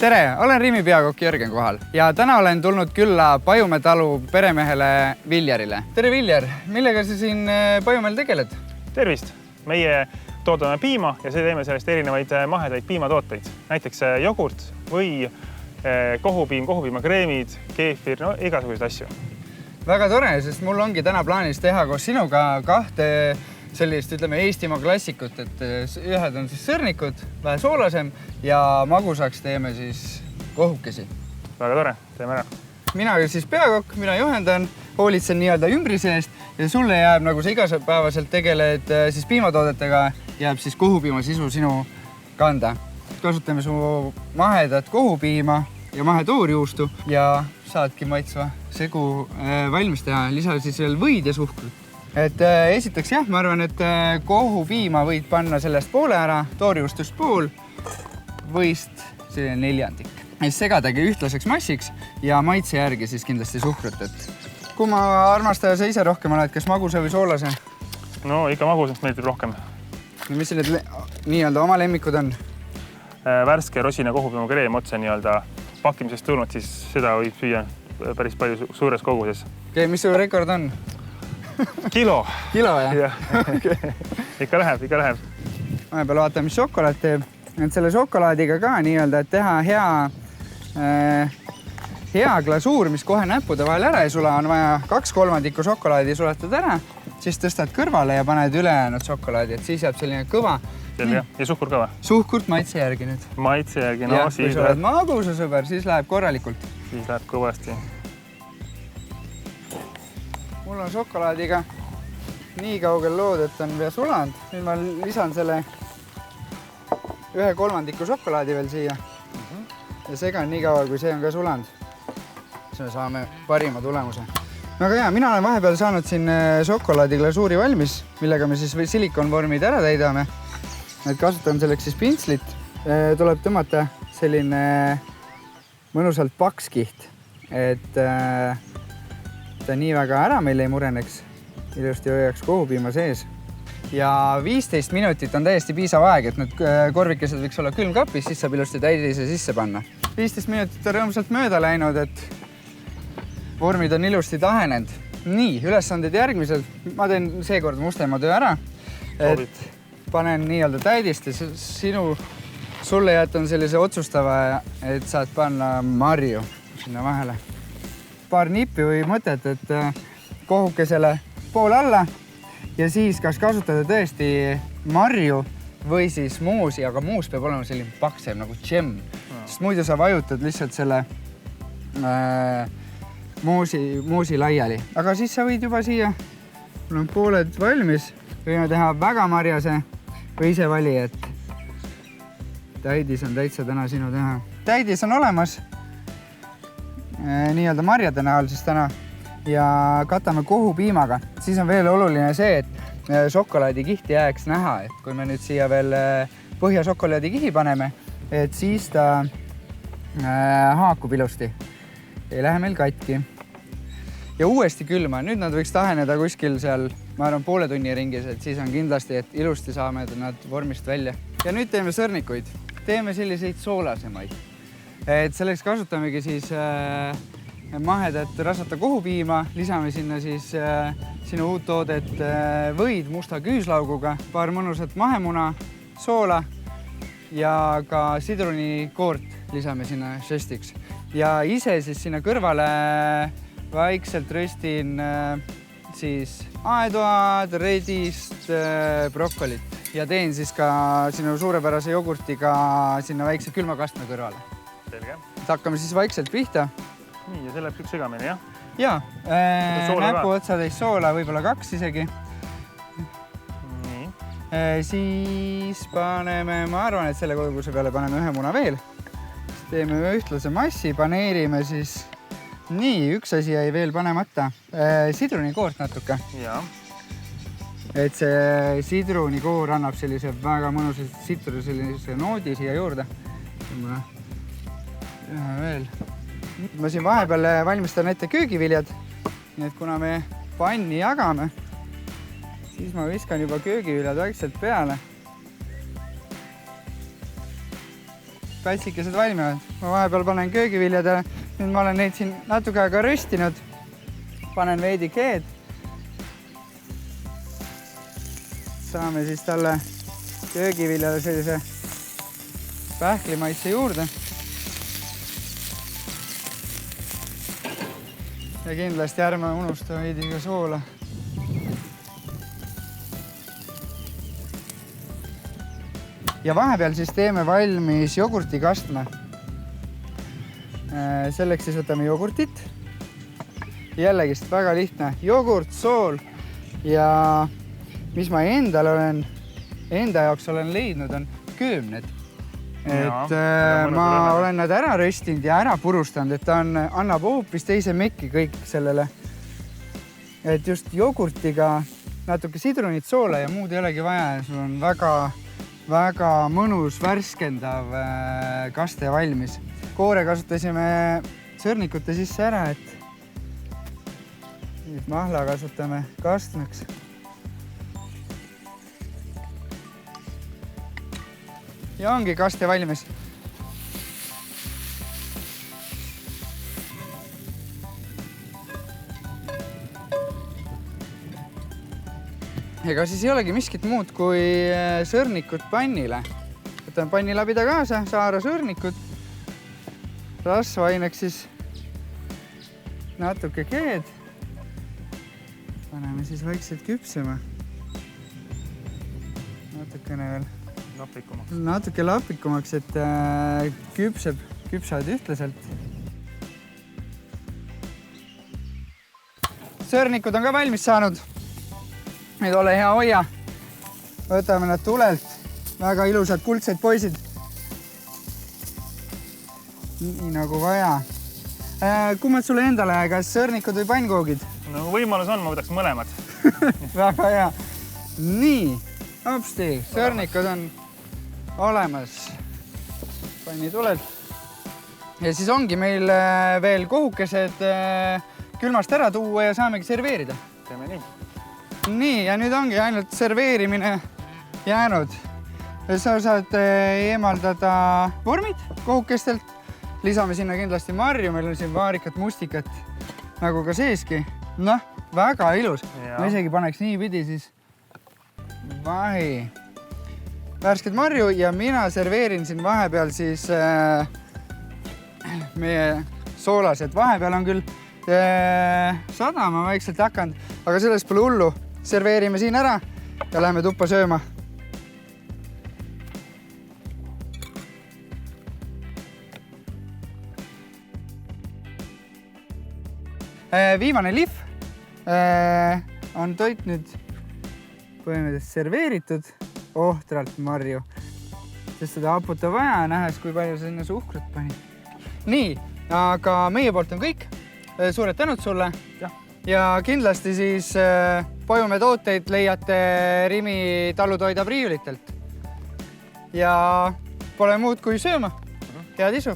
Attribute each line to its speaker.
Speaker 1: Tere, olen Rimi peakokk Jörgen kohal ja täna olen tulnud külla Pajumäe talu peremehele Viljarile. Tere Viljar, millega sa siin Pajumäel tegeled?
Speaker 2: Tervist! Meie toodame piima ja teeme sellest erinevaid mahedaid piimatooteid. Näiteks jogurt või kohupiim, kohupiimakreemid, keefir, no igasuguseid asju.
Speaker 1: Väga tore, sest mul ongi täna plaanis teha koos sinuga kahte sellist, ütleme, Eestimaa klassikut, et ühed on siis sõrnikud, vähe soolasem ja magusaks teeme siis kohukesi.
Speaker 2: Väga tore, teeme ära.
Speaker 1: Mina siis peakokk, mina juhendan, hoolitsen nii-öelda ümbrise eest ja sulle jääb, nagu sa igapäevaselt tegeled siis piimatoodetega, jääb siis kohupiima sisu sinu kanda. Kasutame su mahedat kohupiima ja mahetoorjuustu ja saadki maitsva segu valmis teha. Lisa siis veel võid ja suhkrut. Et esiteks jah, ma arvan, et kohupiima võid panna sellest poole ära, toorjuustust pool, võist selline neljandik. Segadagi ühtlaseks massiks ja maitse järgi siis kindlasti suhkrut. Et kumma armastaja sa ise rohkem oled, kas maguse või soolase?
Speaker 2: No ikka magusast meeldib rohkem.
Speaker 1: Mis need nii-öelda oma lemmikud on?
Speaker 2: Värske rosina kohupiimakreem otse nii-öelda pakkimisest tulnud, siis seda võib süüa päris palju suures koguses. Okay, mis su rekord on? Kilo.
Speaker 1: Kilo, jah?
Speaker 2: Ikka läheb.
Speaker 1: Vahepeal vaatame, mis šokolaad teeb. Et selle šokolaadiga ka nii-öelda, et teha hea glasuur, mis kohe näppude vahel ära ei sula, on vaja 2/3 šokolaadi suletada ära, siis tõstad kõrvale ja paned ülejäänud šokolaadi, et siis jääb selline kõva.
Speaker 2: Ja suhkur ka või?
Speaker 1: Suhkurt maitse järgi nüüd.
Speaker 2: Maitse järgi, no
Speaker 1: siis kui sa oled magusa sõber, siis läheb korralikult.
Speaker 2: Siis läheb kõvasti.
Speaker 1: Mul on šokolaadiga nii kaugel lood, et on pea sulanud. Nüüd ma lisan selle 1/3 šokolaadi veel siia ja segan nii kaua, kui see on ka sulanud. Siis me saame parima tulemuse. Aga jah, mina olen vahepeal saanud siin šokolaadiglasuuri valmis, millega me siis silikonvormid ära täidame. Et kasutan selleks siis pintslit. Tuleb tõmmata selline mõnusalt paks kiht, et ta nii väga ära meil ei mureneks, ilusti hoiaks kohupiima sees. Ja 15 minutit on täiesti piisav aeg, et need korvikesed võiks olla külmkapis, siis saab ilusti täidise sisse panna. 15 minutit on rõõmsalt mööda läinud, et vormid on ilusti tahenenud. Nii, ülesanded järgmised. Ma teen seekord mustema töö ära. Panen nii-öelda täidist ja sulle jätan sellise otsustava, et saad panna marju sinna vahele. Paar nippi või mõtet, et kohukesele pool alla ja siis kas kasutada tõesti marju või siis muusi, aga muus peab olema selline paksem nagu džem. Sest muidu sa vajutad lihtsalt selle muusi laiali. Aga siis sa võid juba siia, mul on pooled valmis, võime teha väga marjase või ise vali, et täidis on täitsa täna sinu teha. Täidis on olemas nii-öelda marjade näol siis täna ja katame kohupiimaga. Siis on veel oluline see, et šokolaadikihti jääks näha, et kui me nüüd siia veel põhjašokolaadikihi paneme, et siis ta haakub ilusti. Ei lähe meil katki. Ja uuesti külma. Nüüd nad võiks taheneda kuskil seal, ma arvan, poole tunni ringis, et siis on kindlasti, et ilusti saame nad vormist välja. Ja nüüd teeme sõrnikuid. Teeme selliseid soolasemaid. Et selleks kasutamegi siis mahedat rasvata kohupiima, lisame sinna siis sinu uut toodet võid musta küüslauguga, paar mõnusat mahemuna, soola ja ka sidrunikoort lisame sinna žestiks. Ja ise siis sinna kõrvale vaikselt röstin siis aedoad, redist, brokolit ja teen siis ka sinu suurepärase jogurtiga sinna väikse külmakastme kõrvale.
Speaker 2: Selge.
Speaker 1: Hakkame siis vaikselt pihta.
Speaker 2: Nii, ja see läheb üks segamine, jah?
Speaker 1: Jaa, näpu otsatäis soola, võib-olla 2 isegi.
Speaker 2: Nii.
Speaker 1: Siis paneme, ma arvan, et selle koguse peale paneme 1 muna veel. Teeme ühtlase massi, paneerime siis. Nii, üks asi jäi veel panemata. Sidrunikoort natuke.
Speaker 2: Jaa.
Speaker 1: Et see sidrunikoor annab sellise väga mõnuse sellise noodi siia juurde. Ühe veel. Ma siin vahepeal valmistan ette köögiviljad, nii et kuna me panni jagame, siis ma viskan juba köögiviljad vaikselt peale. pätsikesed valmivad. Ma vahepeal panen köögiviljadele. Nüüd ma olen neid siin natuke aega röstinud. Panen veidi keed. Saame siis talle köögiviljale sellise pähklimaitse juurde. Ja kindlasti ärme unusta veidi ka soola. Ja vahepeal siis teeme valmis jogurtikastme. Selleks siis võtame jogurtit. Jällegist väga lihtne. Jogurt, sool ja mis ma enda jaoks olen leidnud, on köömned. Ma olen nad ära röstinud ja ära purustanud, et ta annab hoopis teise mekki kõik sellele. Et just jogurtiga natuke sidrunit, soola ja muud ei olegi vaja. Sul on väga mõnus, värskendav kaste valmis. Koore kasutasime sõrnikute sisse ära, et nüüd mahla kasutame kastmeks. Ja ongi kaste valmis. Ega siis ei olegi miskit muud kui sõrnikud pannile. Võtame pannilabida kaasa, saara sõrnikud. Rasvaineks siis natuke keed. Paneme siis vaikselt küpsema. Natukene veel. Natuke lapikumaks, et küpsad ühtlaselt. Sõrnikud on ka valmis saanud. Nüüd ole hea hoia. Võtame nad tulelt. Väga ilusad kuldsed poisid. Nii nagu vaja. Kummad sulle endale, kas sõrnikud või pannkoogid?
Speaker 2: No võimalus on, ma võtaks mõlemad.
Speaker 1: Väga hea. Nii, hopsti, sõrnikud on olemas panni tulelt. Ja siis ongi meil veel kohukesed külmast ära tuua ja saamegi serveerida.
Speaker 2: Teeme nii.
Speaker 1: Nii, ja nüüd ongi ainult serveerimine jäänud. Sa saad eemaldada vormid kohukestelt. Lisame sinna kindlasti marju, meil on siin vaarikat, mustikat nagu ka seeski. Noh, väga ilus. Ma isegi paneks nii pidi siis vahi. Värsked marju ja mina serveerin siin vahepeal siis meie soolased. Vahepeal on küll sadama vaikselt hakanud, aga sellest pole hullu. Serveerime siin ära ja läheme tuppa sööma. Viimane lihv on toit nüüd põhimõtteliselt serveeritud. Ohtralt marju, sest seda haputa vaja, nähes, kui palju sa sinna suhkrut panid. Nii, aga meie poolt on kõik. Suured tänud sulle. Ja kindlasti siis Pojumäe tooteid leiate Rimi talutoidab riiulitelt. Ja pole muud kui sööma. Head isu!